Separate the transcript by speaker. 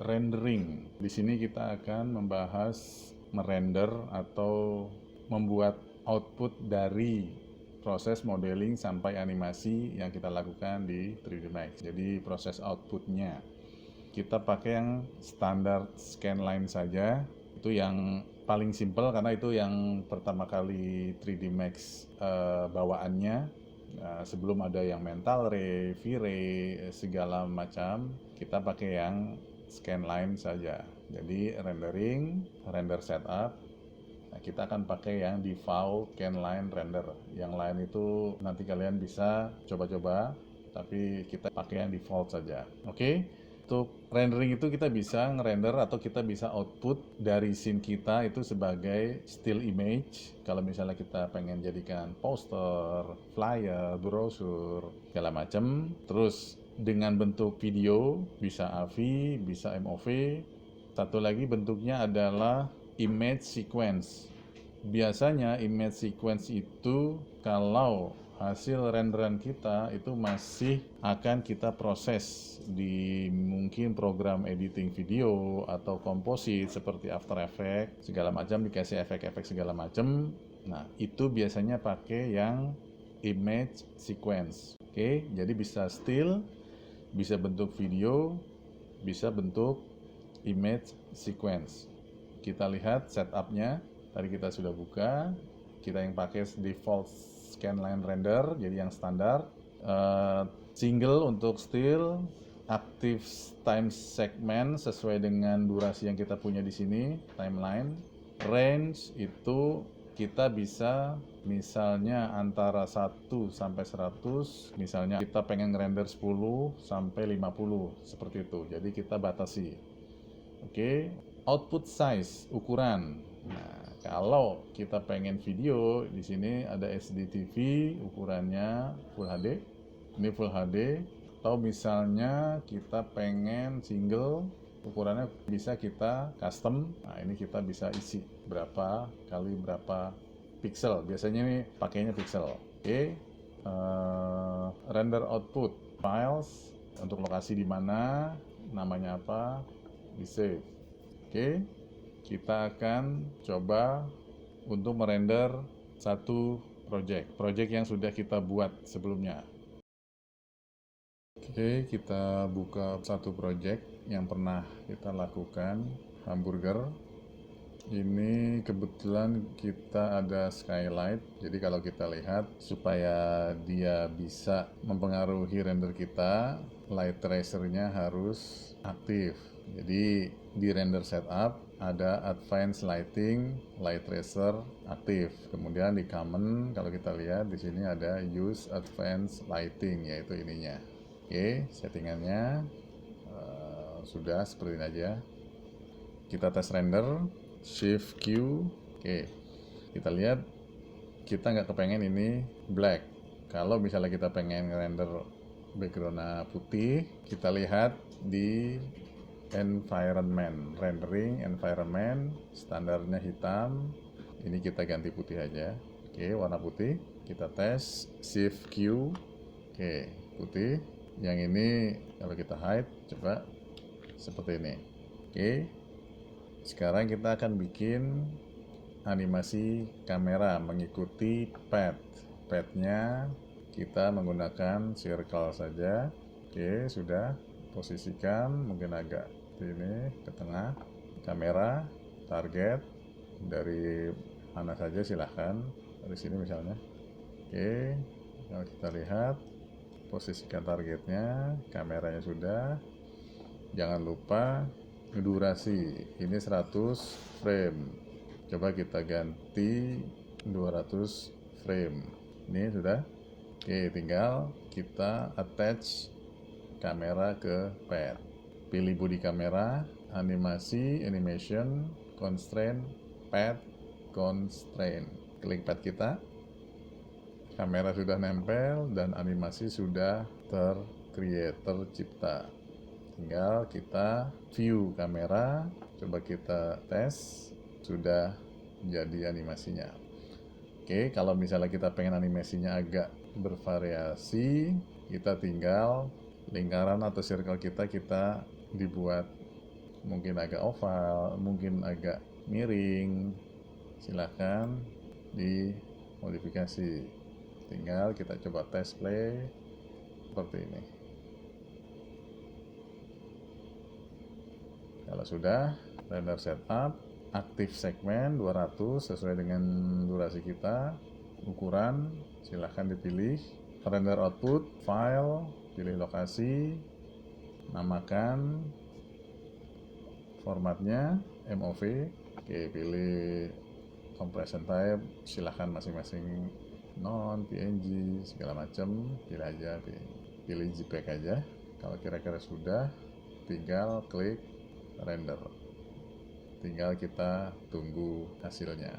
Speaker 1: rendering. Di sini kita akan membahas merender atau membuat output dari proses modeling sampai animasi yang kita lakukan di 3D Max. Jadi proses outputnya kita pakai yang standar scanline saja, itu yang paling simple karena itu yang pertama kali 3D Max bawaannya. Sebelum ada yang mental ray, V-ray, segala macam, kita pakai yang scanline saja. Jadi rendering, render setup. Nah, kita akan pakai yang default scanline render. Yang lain itu nanti kalian bisa coba-coba, tapi kita pakai yang default saja. Oke? Untuk rendering itu kita bisa ngerender atau kita bisa output dari scene kita itu sebagai still image. Kalau misalnya kita pengen jadikan poster, flyer, brosur, segala macam. Terus dengan bentuk video, bisa AVI, bisa MOV. Satu lagi bentuknya adalah image sequence. Biasanya image sequence itu kalau hasil renderan kita itu masih akan kita proses di mungkin program editing video atau komposit seperti After Effects segala macam, dikasih efek-efek segala macam. Nah, itu biasanya pakai yang image sequence. Oke, jadi bisa still, bisa bentuk video, bisa bentuk image sequence. Kita lihat setupnya. Tadi kita sudah buka. Kita yang pakai default scanline render, jadi yang standar. Single untuk still, active time segment sesuai dengan durasi yang kita punya di sini, timeline. Range itu kita bisa misalnya antara 1 sampai 100, misalnya kita pengen render 10 sampai 50 seperti itu. Jadi kita batasi. Oke, output size, ukuran. Nah, kalau kita pengen video, di sini ada SDTV, ukurannya Full HD. Ini Full HD. Atau misalnya kita pengen single, ukurannya bisa kita custom. Nah, ini kita bisa isi berapa kali berapa pixel. Biasanya ini pakainya pixel. Oke, render output files untuk lokasi di mana, namanya apa, di save. Oke, kita akan coba untuk merender satu project yang sudah kita buat sebelumnya. Oke, kita buka satu project yang pernah kita lakukan, hamburger. Ini kebetulan kita ada skylight, jadi kalau kita lihat supaya dia bisa mempengaruhi render kita, light tracernya harus aktif. Jadi di render setup ada advanced lighting, light tracer aktif. Kemudian di common kalau kita lihat di sini ada use advanced lighting, yaitu ininya. Oke, settingannya sudah seperti ini aja. Kita tes render, shift Q. Oke, kita lihat kita nggak kepengen ini black. Kalau misalnya kita pengen render backgroundnya putih, kita lihat di environment, rendering environment, standarnya hitam. Ini kita ganti putih aja. Oke, warna putih. Kita tes shift Q. Oke, putih. Yang ini kalau kita hide, coba seperti ini. Oke, sekarang kita akan bikin animasi kamera mengikuti padnya kita menggunakan circle saja. Oke, sudah. Posisikan mungkin agak ini ke tengah. Kamera, target dari mana saja silahkan, dari sini misalnya. Oke, kalau kita lihat posisikan targetnya, kameranya sudah. Jangan lupa durasi, ini 100 frame. Coba kita ganti 200 frame. Ini sudah. Oke, tinggal kita attach kamera ke pad. Pilih body kamera, animasi, animation, constraint, pad, constraint. Klik pad kita. Kamera sudah nempel dan animasi sudah tercipta. Tinggal kita view kamera, coba kita tes, sudah jadi animasinya. Oke, kalau misalnya kita pengen animasinya agak bervariasi, kita tinggal lingkaran atau circle kita dibuat mungkin agak oval, mungkin agak miring, silahkan dimodifikasi. Tinggal kita coba tes play seperti ini. Kalau sudah, render setup, aktif segmen 200 sesuai dengan durasi kita, ukuran silahkan dipilih, render output, file, pilih lokasi, namakan, formatnya MOV, oke, pilih compression type, silahkan masing-masing non, PNG, segala macam, pilih aja, pilih JPEG aja. Kalau kira-kira sudah, tinggal klik render. Tinggal kita tunggu hasilnya.